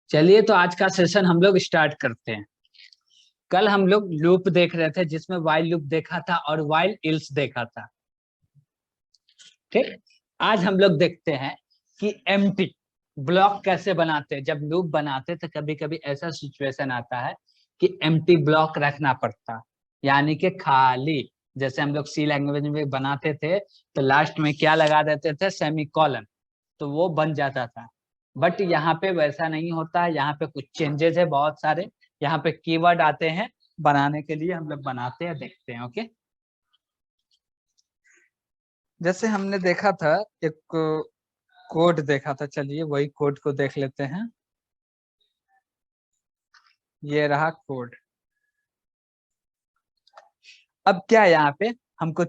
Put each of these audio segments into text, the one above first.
चलिए तो आज का सेशन हम लोग स्टार्ट करते हैं। कल हम लोग लूप देख रहे थे जिसमें वाइल लूप देखा था और वाइल इल्स देखा था। ठीक, आज हम लोग देखते हैं कि एम्प्टी ब्लॉक कैसे बनाते हैं। जब लूप बनाते तो कभी कभी ऐसा सिचुएशन आता है कि एम्प्टी ब्लॉक रखना पड़ता, यानी कि खाली। जैसे हम लोग सी लैंग्वेज में बनाते थे तो लास्ट में क्या लगा देते थे, सेमीकोलन, तो वो बन जाता था। बट यहाँ पे वैसा नहीं होता है, यहाँ पे कुछ चेंजेस है बहुत सारे। यहाँ पे कीवर्ड आते हैं बनाने के लिए, हम लोग बनाते हैं, देखते हैं। ओके, जैसे हमने देखा था एक कोड देखा था, चलिए वही कोड को देख लेते हैं। ये रहा कोड। अब क्या यहाँ पे हमको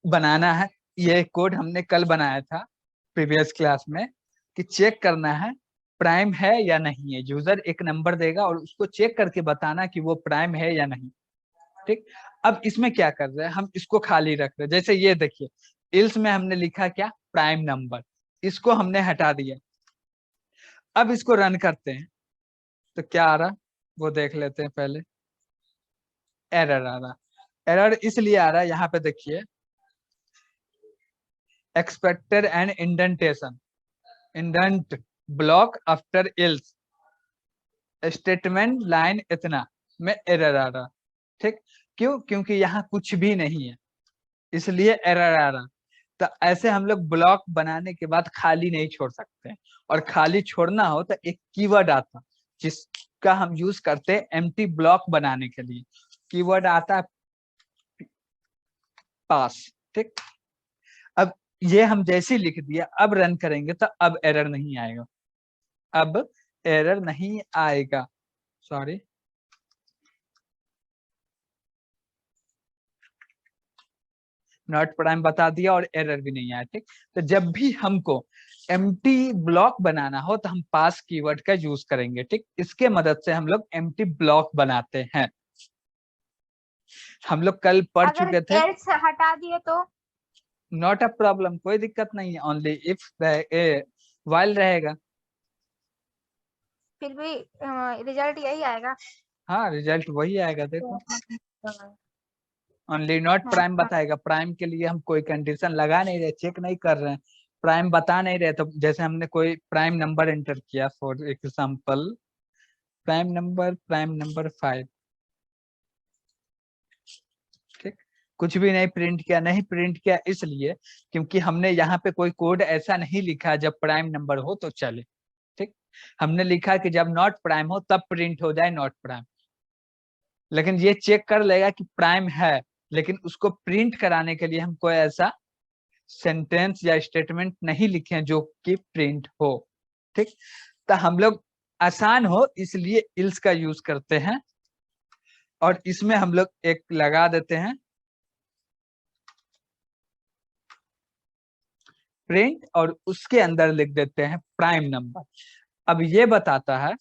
बनाना है, ये कोड हमने कल बनाया था प्रीवियस क्लास में, कि चेक करना है प्राइम है या नहीं है। यूजर एक नंबर देगा और उसको चेक करके बताना कि वो प्राइम है या नहीं। ठीक, अब इसमें क्या कर रहे हैं, हम इसको खाली रख रहे हैं। जैसे ये देखिए, इल्स में हमने लिखा क्या, प्राइम नंबर, इसको हमने हटा दिया। अब इसको रन करते हैं तो क्या आ रहा वो देख लेते हैं पहले। एरर आ रहा, एरर इसलिए आ रहा है, यहाँ पे देखिए, expected and indentation, indent block after ills statement line इतना में एरर आ रहा। ठीक, क्यों? क्योंकि यहाँ कुछ भी नहीं है, इसलिए एरर आ रहा। तो ऐसे हम लोग ब्लॉक बनाने के बाद खाली नहीं छोड़ सकते, और खाली छोड़ना हो तो एक कीवर्ड आता जिसका हम यूज करते हैं एम्प्टी ब्लॉक बनाने के लिए। कीवर्ड आता है पास। ठीक, अब ये हम जैसे ही लिख दिया, अब रन करेंगे तो अब एरर नहीं आएगा, अब एरर नहीं आएगा। सॉरी, नॉट प्राइम बता दिया और एरर भी नहीं आया। ठीक, तो जब भी हमको एम्प्टी ब्लॉक बनाना हो तो हम पास कीवर्ड का यूज करेंगे। ठीक, इसके मदद से हम लोग एम्प्टी ब्लॉक बनाते हैं। हम लोग कल पढ़ अगर चुके थे। एल्स हटा दिए तो? नॉट अ प्रॉब्लम, कोई दिक्कत नहीं है, ओनली इफ वाइल रहेगा। फिर भी रिजल्ट यही आएगा। हाँ, रिजल्ट वही आएगा, देखो। ओनली नॉट प्राइम हाँ। बताएगा। प्राइम के लिए हम कोई कंडीशन लगा नहीं रहे, चेक नहीं कर रहे हैं, प्राइम बता नहीं रहे। तो जैसे हमने कोई प्राइम नंबर एंटर किया, फॉर एग्जाम्पल प्राइम नंबर 5। ठीक, कुछ भी नहीं प्रिंट किया, नहीं प्रिंट किया इसलिए क्योंकि हमने यहाँ पे कोई कोड ऐसा नहीं लिखा जब प्राइम नंबर हो तो चले। ठीक, हमने लिखा कि जब नॉट प्राइम हो तब प्रिंट हो जाए नॉट प्राइम। लेकिन ये चेक कर लेगा कि प्राइम है, लेकिन उसको प्रिंट कराने के लिए हम कोई ऐसा सेंटेंस या स्टेटमेंट नहीं लिखे जो कि प्रिंट हो। ठीक, तो हम लोग आसान हो इसलिए इल्स का यूज करते हैं, और इसमें हम लोग एक लगा देते हैं प्रिंट, और उसके अंदर लिख देते हैं प्राइम नंबर। अब ये बताता है,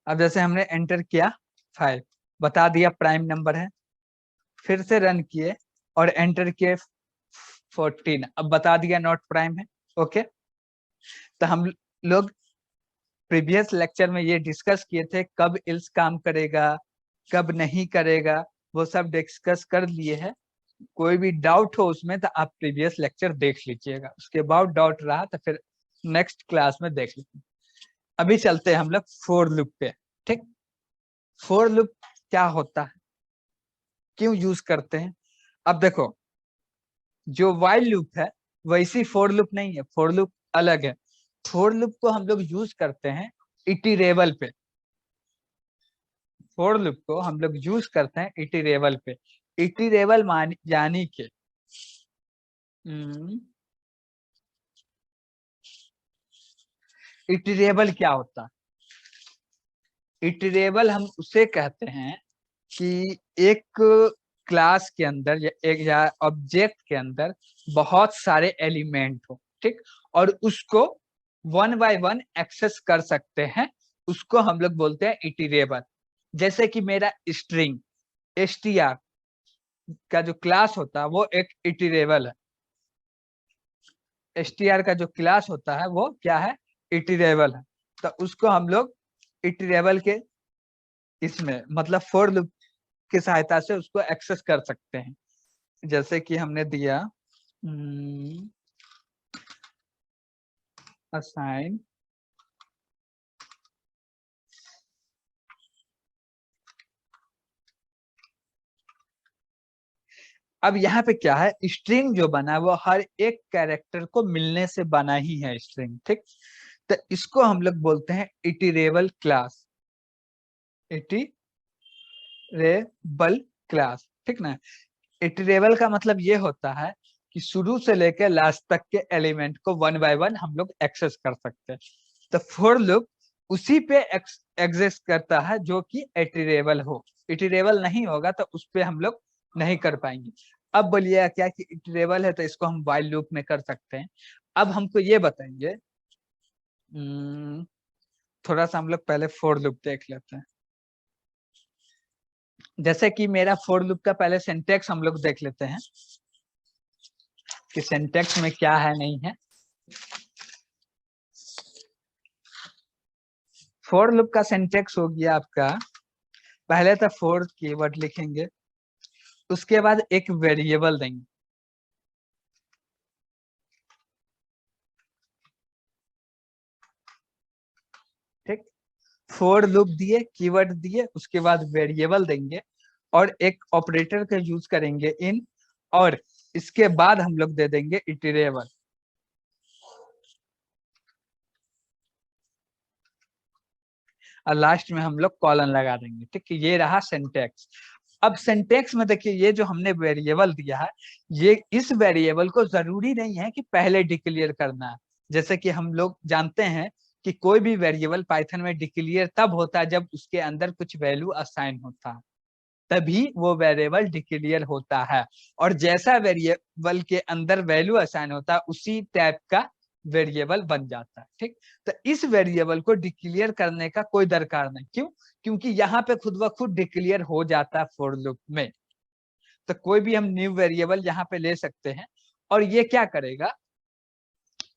अब जैसे हमने एंटर किया 5, बता दिया प्राइम नंबर है, फिर से रन किए और एंटर किए 14, अब बता दिया नॉट प्राइम है। ओके, तो हम लोग प्रीवियस लेक्चर में ये डिस्कस किए थे कब इल्स काम करेगा, कब नहीं करेगा, वो सब डिस्कस कर लिए हैं। कोई भी डाउट हो उसमें तो आप प्रीवियस लेक्चर देख लीजिएगा, उसके बाद डाउट रहा तो फिर नेक्स्ट क्लास में देख लीजिए। अभी चलते हैं हम लोग फोर लूप पे। ठीक, फोर लूप क्या होता है, क्यों यूज करते हैं? अब देखो, जो वाइल लूप है वैसी फोर लूप नहीं है, फोर लूप अलग है। फोर लूप को हम लोग यूज करते हैं इटरेबल पे। फोर लूप को हम लोग यूज करते हैं इटरेबल पे। इटरेबल मान यानी के इटरेबल क्या होता है? इटरेबल हम उसे कहते हैं कि एक क्लास के अंदर या एक या ऑब्जेक्ट के अंदर बहुत सारे एलिमेंट हो। ठीक, और उसको वन बाय वन एक्सेस कर सकते हैं, उसको हम लोग बोलते हैं इटरेबल। जैसे कि मेरा स्ट्रिंग str का जो क्लास होता है वो एक इटरेबल है। str का जो क्लास होता है वो क्या है, इटरेबल है, तो उसको हम लोग इटरेबल के इसमें मतलब फोर लूप की सहायता से उसको एक्सेस कर सकते हैं। जैसे कि हमने दिया असाइन अब यहाँ पे क्या है, स्ट्रिंग जो बना है वो हर एक कैरेक्टर को मिलने से बना ही है स्ट्रिंग, ठीक। तो इसको हम लोग बोलते हैं इटरेबल क्लास, इटरेबल क्लास, ठीक ना। इटरेबल का मतलब ये होता है कि शुरू से लेकर लास्ट तक के एलिमेंट को वन बाय वन हम लोग एक्सेस कर सकते हैं। तो फोर लूप उसी पे एग्जिस्ट करता है जो कि इटरेबल हो, इटरेबल नहीं होगा तो उस पे हम लोग नहीं कर पाएंगे। अब बोलिए क्या कि इटरेबल है तो इसको हम व्हाइल लूप में कर सकते हैं। अब हमको ये बताइए, थोड़ा सा हम लोग पहले फोर लूप देख लेते हैं। जैसे कि मेरा फोर लूप का पहले सिंटेक्स हम लोग देख लेते हैं कि सिंटेक्स में क्या है नहीं है। फोर लूप का सिंटेक्स हो गया आपका, पहले तो फोर कीवर्ड लिखेंगे, उसके बाद एक वेरिएबल देंगे, ठीक। फोर लूप दिए, कीवर्ड दिए, उसके बाद वेरिएबल देंगे और एक ऑपरेटर का यूज करेंगे इन, और इसके बाद हम लोग दे देंगे इटरेबल। और लास्ट में हम लोग कॉलन लगा देंगे, ठीक है। ये रहा सिंटेक्स। अब सिंटेक्स में देखिए ये जो हमने वेरिएबल दिया है, ये इस वेरिएबल को जरूरी नहीं है कि पहले डिक्लेयर करना है। जैसे कि हम लोग जानते हैं कि कोई भी वेरिएबल पाइथन में डिक्लेयर तब होता है जब उसके अंदर कुछ वैल्यू असाइन होता है, तभी वो वेरिएबल डिक्लेयर होता है। और जैसा वेरिएबल के अंदर वैल्यू असाइन होता है उसी टाइप का वेरिएबल बन जाता है, ठीक। तो इस वेरिएबल को डिक्लेयर करने का कोई दरकार नहीं, क्यों? क्योंकि यहाँ पे खुद ब खुद डिक्लेयर हो जाता है फोर लूप में। तो कोई भी हम न्यू वेरिएबल यहाँ पे ले सकते हैं, और ये क्या करेगा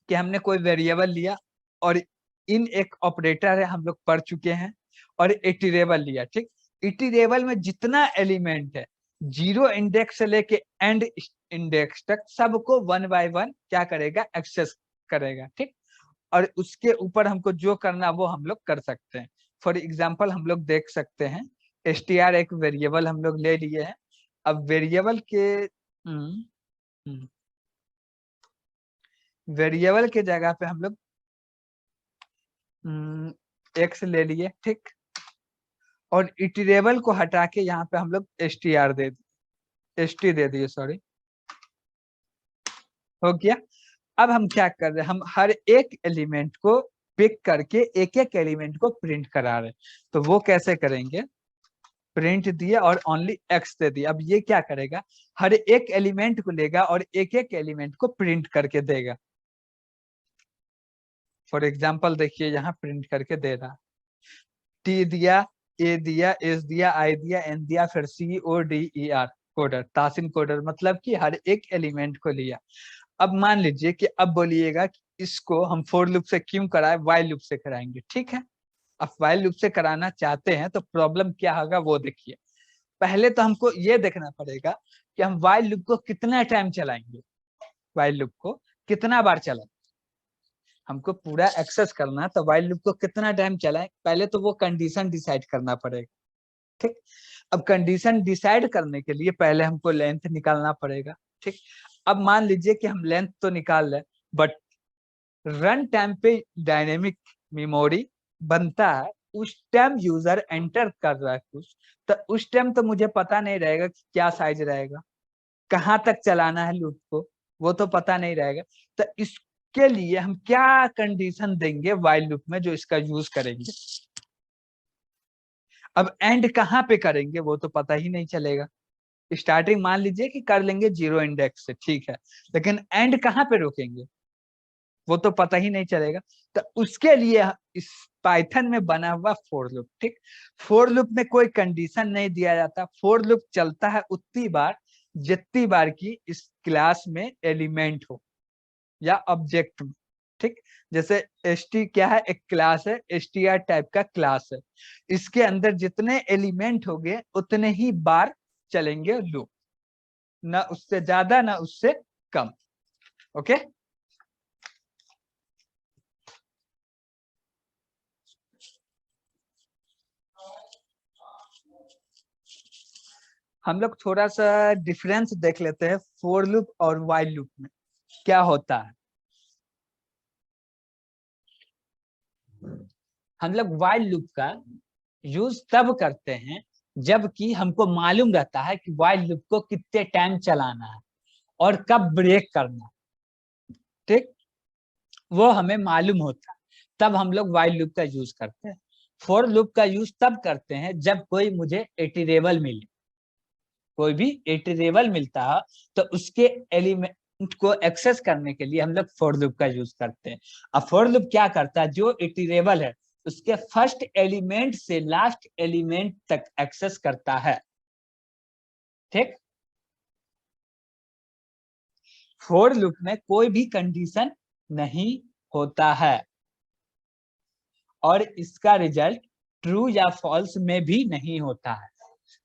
कि हमने कोई वेरिएबल लिया और इन एक ऑपरेटर है हम लोग पढ़ चुके हैं, और इटरेबल लिया, ठीक। इटरेबल में जितना एलिमेंट है, जीरो इंडेक्स से लेके एंड इंडेक्स तक, सबको वन बाय वन क्या करेगा, एक्सेस करेगा, ठीक। और उसके ऊपर हमको जो करना वो हम लोग कर सकते हैं। फॉर एग्जाम्पल हम लोग देख सकते हैं, str एक वेरिएबल हम लोग ले लिए हैं। अब वेरिएबल के वेरिएबल के जगह पे हम लोग एक्स ले लिए, ठीक। और इटरेबल को हटा के यहाँ पे हम लोग str दे दिए, st दे दिए, सॉरी, हो गया। अब हम क्या कर रहे हैं, हम हर एक एलिमेंट को पिक करके एक एक एलिमेंट को प्रिंट करा रहे हैं। तो वो कैसे करेंगे, प्रिंट दिए और ओनली एक्स दे दिए। अब ये क्या करेगा, हर एक एलिमेंट को लेगा और एक एक एलिमेंट को प्रिंट करके देगा। फॉर एग्जाम्पल देखिए यहाँ प्रिंट करके दे रहा, टी दिया, ए दिया, एस दिया, आई दिया, एन दिया, फिर C O D E R, coder, तासिन कोडर, मतलब कि हर एक एलिमेंट को लिया। अब मान लीजिए कि अब बोलिएगा कि इसको हम फोर लूप से क्यों कराए, वाइल लूप से कराएंगे, ठीक है। अब वाइल लूप से कराना चाहते हैं तो प्रॉब्लम क्या होगा वो देखिए। पहले तो हमको ये देखना पड़ेगा कि हम वाइल लूप को कितना टाइम चलाएंगे, वाइल लूप को कितना बार चलाएं। हमको पूरा एक्सेस करना तो वाइल लूप को कितना टाइम चलाएं, पहले तो वो कंडीशन डिसाइड करना पड़ेगा, ठीक। अब कंडीशन डिसाइड करने के लिए पहले हमको लेंथ निकालना पड़ेगा, ठीक। अब मान लीजिए कि हम लेंथ तो निकाल लें, बट रन टाइम पे डायनेमिक मेमोरी बनता है, उस टाइम यूजर एंटर कर रहा है कुछ, तो उस टाइम तो मुझे पता नहीं रहेगा कि क्या साइज रहेगा, कहाँ तक चलाना है लूप को, वो तो पता नहीं रहेगा। तो इसके लिए हम क्या कंडीशन देंगे वाइल लूप में जो इसका यूज करेंगे। अब एंड कहाँ पे करेंगे वो तो पता ही नहीं चलेगा। स्टार्टिंग मान लीजिए कि कर लेंगे जीरो इंडेक्स से, ठीक है, लेकिन एंड कहाँ पे रोकेंगे वो तो पता ही नहीं चलेगा। तो उसके लिए इस पाइथन में बना हुआ फोर लूप, ठीक। फोर लूप में कोई कंडीशन नहीं दिया जाता, फोर लूप चलता है उतनी बार जितनी बार की इस क्लास में एलिमेंट हो या ऑब्जेक्ट में, ठीक, जैसे st क्या है, एक क्लास है, str टाइप का क्लास है, इसके अंदर जितने एलिमेंट होंगे उतने ही बार चलेंगे लूप, ना उससे ज्यादा ना उससे कम। ओके, हम लोग थोड़ा सा डिफरेंस देख लेते हैं फोर लूप और व्हाइल लूप में क्या होता है। हम लोग व्हाइल लूप का यूज तब करते हैं जबकि हमको मालूम रहता है कि व्हाइल लूप को कितने टाइम चलाना है और कब ब्रेक करना है। ठीक, वो हमें मालूम होता है, तब हम लोग व्हाइल लूप का यूज करते हैं। फॉर लूप का यूज तब करते हैं जब कोई मुझे इटरेबल मिले, कोई भी इटरेबल मिलता है तो उसके एलिमेंट को एक्सेस करने के लिए हम लोग फॉर लूप का यूज करते हैं। अब फॉर लूप क्या करता है, जो इटरेबल है उसके फर्स्ट एलिमेंट से लास्ट एलिमेंट तक एक्सेस करता है। ठीक, फॉर लूप में कोई भी कंडीशन नहीं होता है और इसका रिजल्ट ट्रू या फॉल्स में भी नहीं होता है।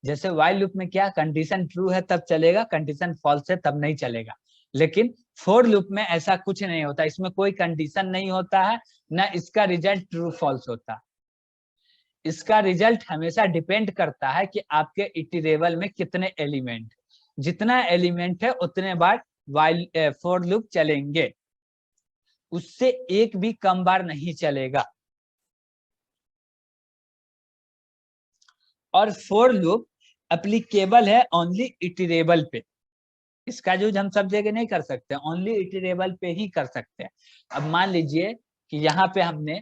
जैसे व्हाइल लूप में क्या, कंडीशन ट्रू है तब चलेगा, कंडीशन फॉल्स है तब नहीं चलेगा। लेकिन फॉर लूप में ऐसा कुछ नहीं होता, इसमें कोई कंडीशन नहीं होता है, ना इसका रिजल्ट ट्रू फॉल्स होता है। इसका रिजल्ट हमेशा डिपेंड करता है कि आपके इटरेबल में कितने एलिमेंट, जितना एलिमेंट है उतने बार व्हाइल फॉर लूप चलेंगे, उससे एक भी कम बार नहीं चलेगा। और फॉर लूप एप्लीकेबल है ओनली इटरेबल पे, इसका यूज हम सब जगह नहीं कर सकते, ओनली इटरेबल पे ही कर सकते हैं। अब मान लीजिए कि यहाँ पे हमने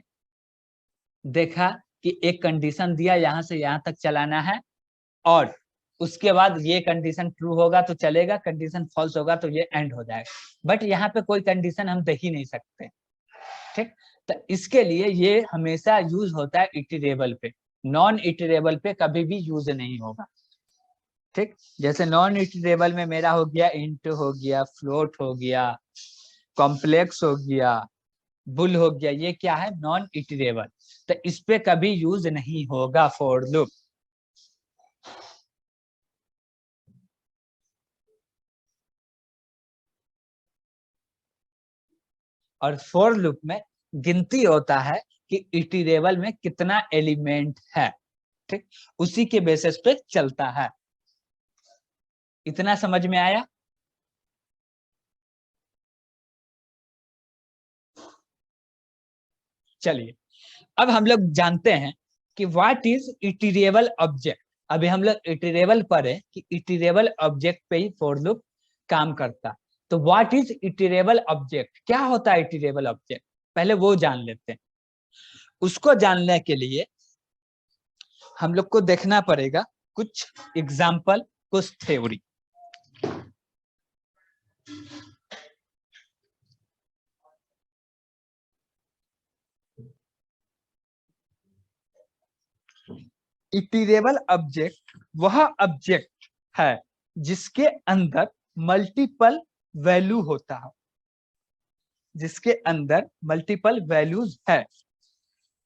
देखा कि एक कंडीशन दिया, यहाँ से यहाँ तक चलाना है और उसके बाद ये कंडीशन ट्रू होगा तो चलेगा, कंडीशन फॉल्स होगा तो ये एंड हो जाएगा, बट यहाँ पे कोई कंडीशन हम दे ही नहीं सकते। ठीक, तो इसके लिए ये हमेशा यूज होता है इटरेबल पे, नॉन इटरेबल पे कभी भी यूज नहीं होगा। ठीक, जैसे नॉन इटरेबल में मेरा हो गया इंट हो गया, फ्लोट हो गया, कॉम्प्लेक्स हो गया, बुल हो गया, ये क्या है, नॉन इटरेबल, तो इस पे कभी यूज नहीं होगा फॉर लूप। और फॉर लूप में गिनती होता है कि इटरेबल में कितना एलिमेंट है। ठीक, उसी के बेसिस पे चलता है। इतना समझ में आया? चलिए, अब हम लोग जानते हैं कि व्हाट इज इटरेबल ऑब्जेक्ट। अभी हम लोग इटरेबल पर है कि इटरेबल ऑब्जेक्ट पे ही फॉर लूप काम करता। तो व्हाट इज इटरेबल ऑब्जेक्ट, क्या होता है इटरेबल ऑब्जेक्ट, पहले वो जान लेते हैं। उसको जानने के लिए हम लोग को देखना पड़ेगा कुछ एग्जाम्पल, कुछ थ्योरी। इटरेबल ऑब्जेक्ट वह ऑब्जेक्ट है जिसके अंदर मल्टीपल वैल्यू होता है, जिसके अंदर मल्टीपल वैल्यूज है,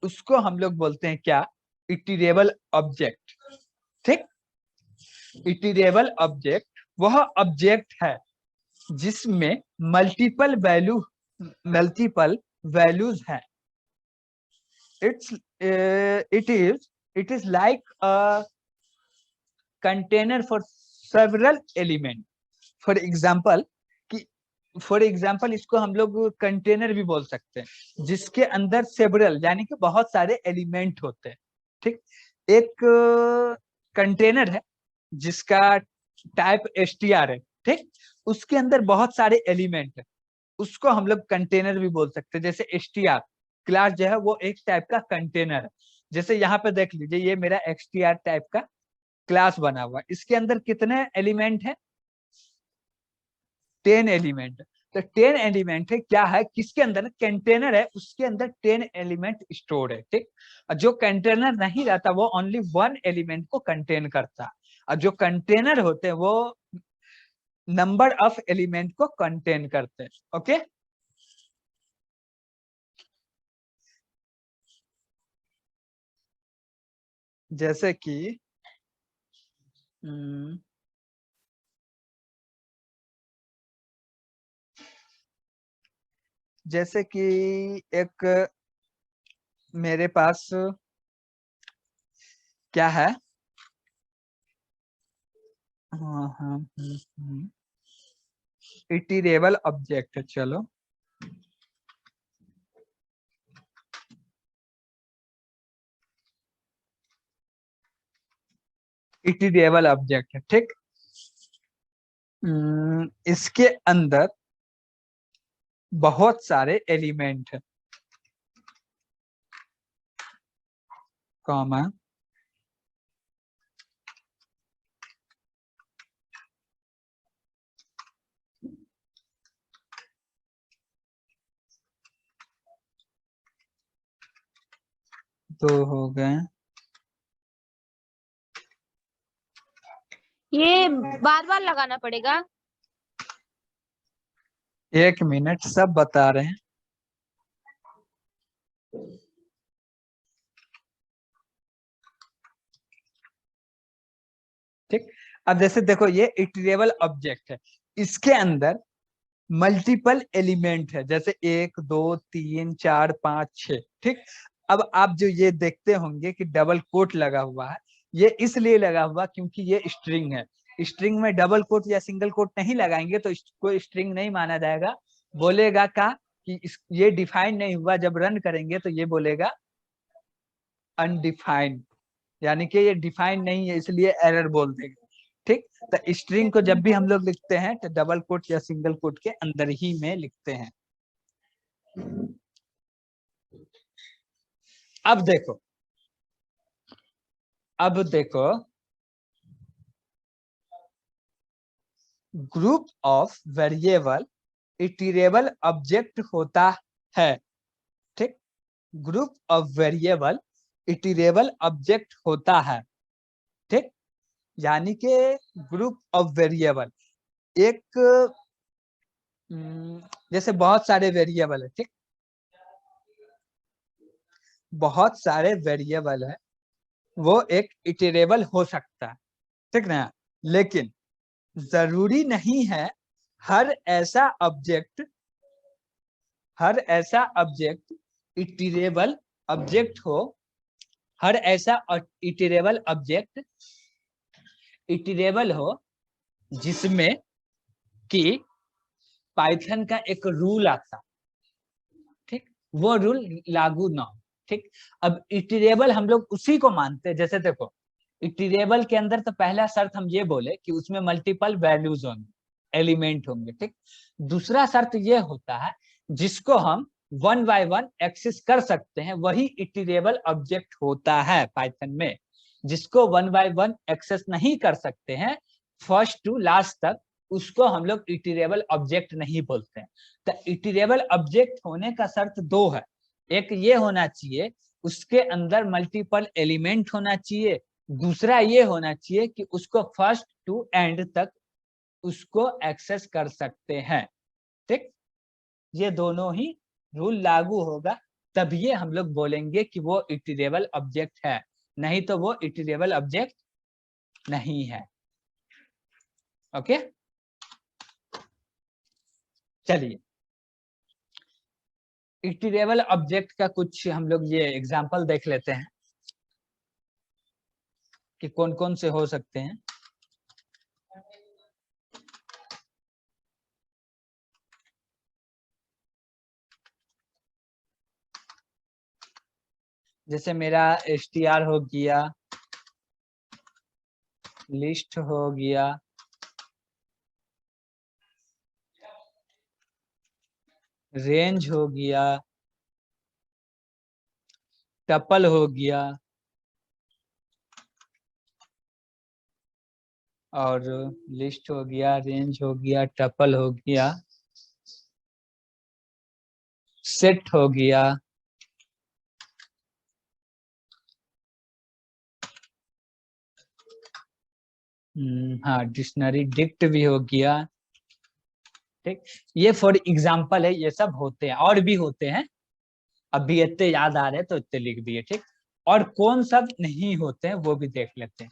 उसको हम लोग बोलते हैं क्या, इटरेबल ऑब्जेक्ट। ठीक, इटरेबल ऑब्जेक्ट वह ऑब्जेक्ट है जिसमें मल्टीपल वैल्यूज है। It's it is like a container for several element. For example कि फॉर एग्जाम्पल इसको हम लोग कंटेनर भी बोल सकते हैं जिसके अंदर सेवरल यानी कि बहुत सारे एलिमेंट होते हैं। ठीक, एक कंटेनर है जिसका टाइप str है। ठीक, उसके अंदर बहुत सारे एलिमेंट है, उसको हम लोग कंटेनर भी बोल सकते हैं। जैसे str क्लास जो है वो एक टाइप का कंटेनर है। जैसे यहाँ पे देख लीजिए, ये मेरा str टाइप का क्लास बना हुआ, इसके अंदर कितने एलिमेंट है, 10 एलिमेंट। तो 10 एलिमेंट है, क्या है, किसके अंदर, कंटेनर है, उसके अंदर 10 एलिमेंट स्टोर है। ठीक, और जो कंटेनर नहीं रहता वो ओनली 1 एलिमेंट को कंटेन करता है, और जो कंटेनर होते हैं वो नंबर ऑफ एलिमेंट को कंटेन करते हैं। ओके, जैसे कि हम्म, जैसे कि एक मेरे पास क्या है, हाँ हाँ इटरेबल ऑब्जेक्ट है, चलो इटरेबल ऑब्जेक्ट है, ठीक। इसके अंदर बहुत सारे एलिमेंट है, कॉमा दो हो गए। ये बार बार लगाना पड़ेगा। एक मिनट, सब बता रहे हैं। ठीक, अब जैसे देखो ये इटरेबल ऑब्जेक्ट है, इसके अंदर मल्टीपल एलिमेंट है, जैसे 1 2 3 4 5 6, ठीक। अब आप जो ये देखते होंगे कि डबल कोट लगा हुआ है, ये इसलिए लगा हुआ क्योंकि ये स्ट्रिंग है। स्ट्रिंग में डबल कोट या सिंगल कोट नहीं लगाएंगे तो इसको स्ट्रिंग नहीं माना जाएगा, बोलेगा का कि ये डिफाइन नहीं हुआ, जब रन करेंगे तो ये बोलेगा अनडिफाइंड, यानी कि ये डिफाइन नहीं है, इसलिए एरर बोल देगा, ठीक। तो स्ट्रिंग को जब भी हम लोग लिखते हैं तो डबल कोट या सिंगल कोट के अंदर ही में लिखते हैं। अब देखो, अब देखो, group of variable iterable object होता है, ठीक। Group of variable iterable object होता है, ठीक। यानी कि ग्रुप ऑफ वेरिएबल एक जैसे बहुत सारे वेरिएबल है, ठीक, बहुत सारे वेरिएबल है, वो एक इटरेबल हो सकता है, ठीक ना। लेकिन जरूरी नहीं है हर ऐसा ऑब्जेक्ट, हर ऐसा ऑब्जेक्ट इटरेबल ऑब्जेक्ट हो, हर ऐसा इटरेबल ऑब्जेक्ट इटरेबल हो जिसमें कि पाइथन का एक रूल आता, ठीक, वो रूल लागू ना हो, ठीक। अब इटरेबल हम लोग उसी को मानते हैं, जैसे देखो इटरेबल के अंदर तो पहला शर्त हम ये बोले कि उसमें मल्टीपल वैल्यूज होंगे, एलिमेंट होंगे, ठीक। दूसरा शर्त ये होता है जिसको हम 1 बाय 1 एक्सेस कर सकते हैं, वही इटरेबल ऑब्जेक्ट होता है पाइथन में। जिसको 1 बाय 1 एक्सेस नहीं कर सकते हैं फर्स्ट टू लास्ट तक, उसको हम लोग इटरेबल ऑब्जेक्ट नहीं बोलते हैं। तो इटरेबल ऑब्जेक्ट होने का शर्त दो है, एक ये होना चाहिए उसके अंदर मल्टीपल एलिमेंट होना चाहिए, दूसरा ये होना चाहिए कि उसको फर्स्ट टू एंड तक उसको एक्सेस कर सकते हैं, ठीक। ये दोनों ही रूल लागू होगा तब ये हम लोग बोलेंगे कि वो इटरेबल ऑब्जेक्ट है, नहीं तो वो इटरेबल ऑब्जेक्ट नहीं है। ओके, चलिए इटरेबल ऑब्जेक्ट का कुछ हम लोग ये एग्जांपल देख लेते हैं कि कौन कौन से हो सकते हैं। जैसे मेरा str हो गया, लिस्ट हो गया, रेंज हो गया, टपल हो गया, और लिस्ट हो गया, रेंज हो गया, टपल हो गया, सेट हो गया, हाँ डिक्शनरी डिक्ट भी हो गया, ठीक। ये फॉर एग्जाम्पल है, ये सब होते हैं और भी होते हैं, अभी इतने याद आ रहे तो इतने लिख दिए, ठीक। और कौन सब नहीं होते हैं वो भी देख लेते हैं।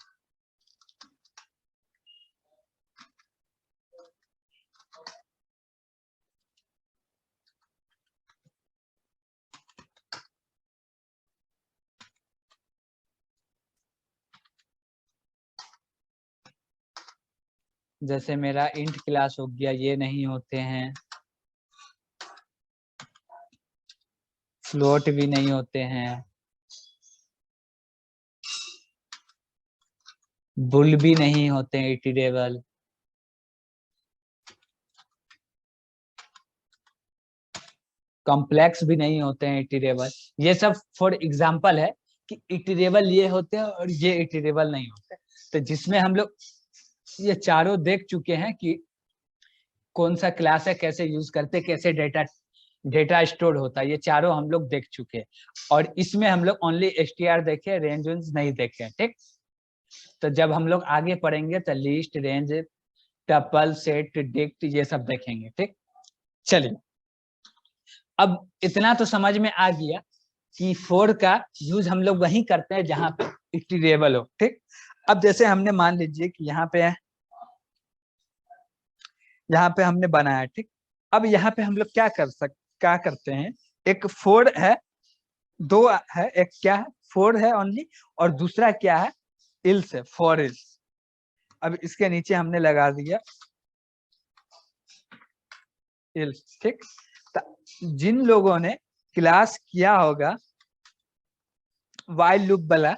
जैसे मेरा इंट क्लास हो गया, ये नहीं होते हैं। फ्लोट भी नहीं होते हैं। बुल भी नहीं होते हैं इटरेबल। कॉम्प्लेक्स भी नहीं होते हैं इटरेबल। ये सब फॉर एग्जांपल है कि इटरेबल ये होते हैं और ये इटरेबल नहीं होते। तो जिसमें हम लोग ये चारों देख चुके हैं कि कौन सा क्लास है, कैसे यूज करते, कैसे डेटा डेटा स्टोर होता है, ये चारों हम लोग देख चुके हैं। और इसमें हम लोग ओनली str देखे, रेंज नहीं देखे। ठीक, तो जब हम लोग आगे पढ़ेंगे तो list, range, tuple, set, dict ये सब देखेंगे। ठीक, चलिए अब इतना तो समझ में आ गया कि फोर का यूज हम लोग वहीं करते हैं जहां पे इटरेबल हो। ठीक, अब जैसे हमने मान लीजिए कि यहाँ पे हमने बनाया। ठीक, अब यहाँ पे हम लोग क्या करते हैं, एक फोर है, दो है, एक क्या है, फोर है ओनली, और दूसरा क्या है, इल्स है, फॉर इल्स। अब इसके नीचे हमने लगा दिया इल्स। ठीक, जिन लोगों ने क्लास किया होगा वाइल लूप वाला,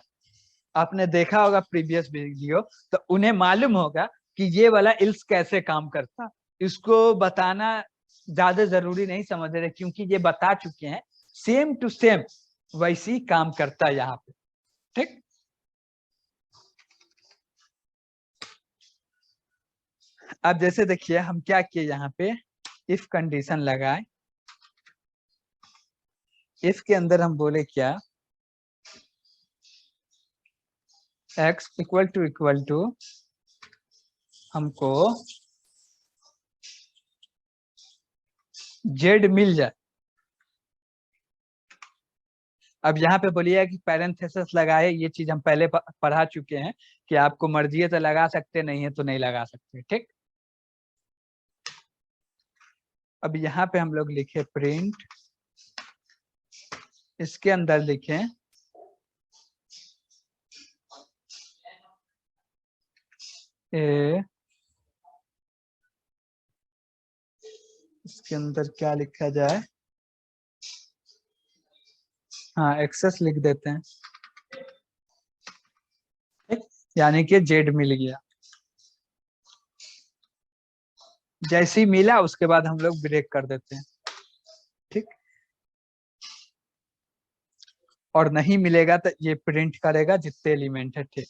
आपने देखा होगा प्रीवियस वीडियो, तो उन्हें मालूम होगा कि ये वाला इल्स कैसे काम करता। इसको बताना ज्यादा जरूरी नहीं समझ रहे, क्योंकि ये बता चुके हैं। सेम टू सेम वैसी काम करता है यहाँ पे। ठीक, अब जैसे देखिए हम क्या किए, यहाँ पे इफ कंडीशन लगाए। इफ के अंदर हम बोले क्या, x इक्वल टू हमको z मिल जाए। अब यहाँ पे बोलिए कि पैरेंथेसिस लगाए, ये चीज हम पहले पढ़ा चुके हैं कि आपको मर्जी है तो लगा सकते, नहीं है तो नहीं लगा सकते। ठीक, अब यहाँ पे हम लोग लिखे प्रिंट, इसके अंदर लिखे ए, इसके अंदर क्या लिखा जाए, हाँ एक्सेस लिख देते हैं। ठीक, यानी कि जेड मिल गया। जैसे ही मिला उसके बाद हम लोग ब्रेक कर देते हैं। ठीक, और नहीं मिलेगा तो ये प्रिंट करेगा जितने एलिमेंट है। ठीक,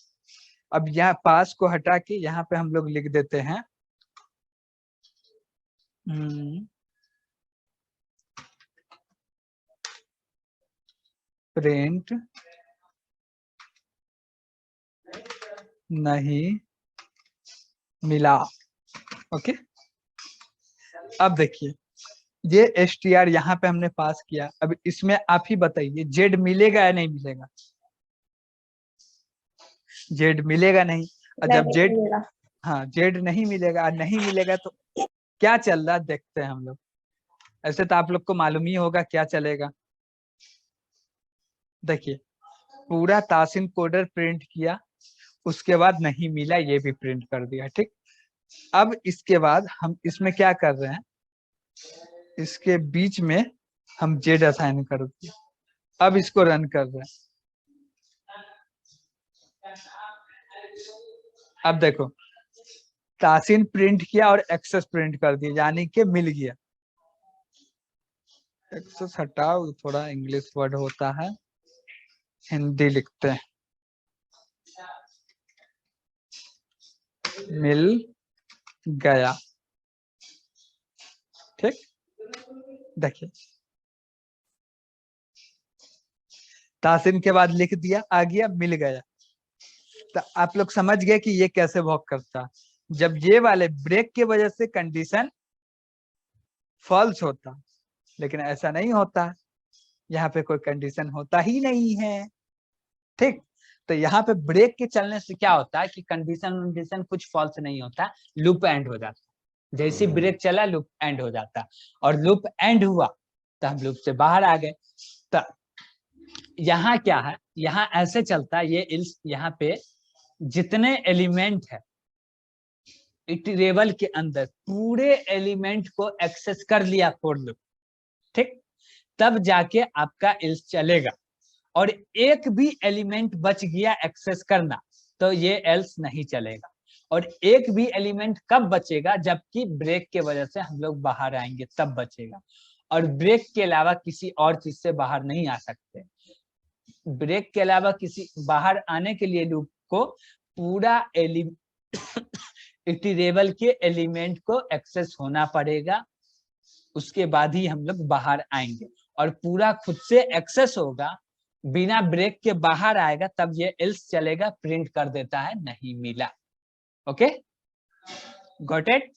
अब यहाँ पास को हटा के यहाँ पे हम लोग लिख देते हैं प्रिंट नहीं मिला। ओके, अब देखिए ये str यहाँ पे हमने पास किया। अब इसमें आप ही बताइए जेड मिलेगा या नहीं मिलेगा, जेड मिलेगा नहीं। और जब जेड, हाँ जेड नहीं मिलेगा, और नहीं मिलेगा तो क्या चल रहा देखते हैं हम लोग। ऐसे तो आप लोग को मालूम ही होगा क्या चलेगा। देखिए पूरा तासिन कोडर प्रिंट किया, उसके बाद नहीं मिला ये भी प्रिंट कर दिया। ठीक, अब इसके बाद हम इसमें क्या कर रहे हैं, इसके बीच में हम जेड असाइन कर दिए। अब इसको रन कर रहे हैं। अब देखो तासिन प्रिंट किया और एक्सेस प्रिंट कर दिया, यानी कि मिल गया। एक्सेस हटाओ, थोड़ा इंग्लिश वर्ड होता है, हिंदी लिखते हैं। मिल गया। ठीक, देखिए तासिन के बाद लिख दिया, आ गया मिल गया। तो आप लोग समझ गए कि ये कैसे वर्क करता है। जब ये वाले ब्रेक की वजह से कंडीशन फॉल्स होता, लेकिन ऐसा नहीं होता, यहाँ पे कोई कंडीशन होता ही नहीं है। ठीक। तो यहाँ पे ब्रेक के चलने से क्या होता है कि कंडीशन कुछ फॉल्स नहीं होता, लूप एंड हो जाता है। जैसे ब्रेक चला लूप एंड हो जाता, और लूप एंड हुआ तो हम लूप से बाहर आ गए। तो यहाँ क्या है, यहाँ ऐसे चलता है, ये इल्स यहाँ पे जितने एलिमेंट है इटरेबल के अंदर पूरे एलिमेंट को एक्सेस कर लिया फॉर लूप, ठीक, तब जाके आपका इल्स चलेगा। और एक भी एलिमेंट बच गया एक्सेस करना तो ये एल्स नहीं चलेगा। और एक भी एलिमेंट कब बचेगा, जबकि ब्रेक के वजह से हम लोग बाहर आएंगे तब बचेगा, और ब्रेक के अलावा किसी और चीज से बाहर नहीं आ सकते। ब्रेक के अलावा किसी बाहर आने के लिए लूप को पूरा इटरेबल के एलिमेंट को एक्सेस होना पड़ेगा, उसके बाद ही हम लोग बाहर आएंगे। और पूरा खुद से एक्सेस होगा, बिना ब्रेक के बाहर आएगा, तब ये एल्स चलेगा, प्रिंट कर देता है नहीं मिला। Okay, got it.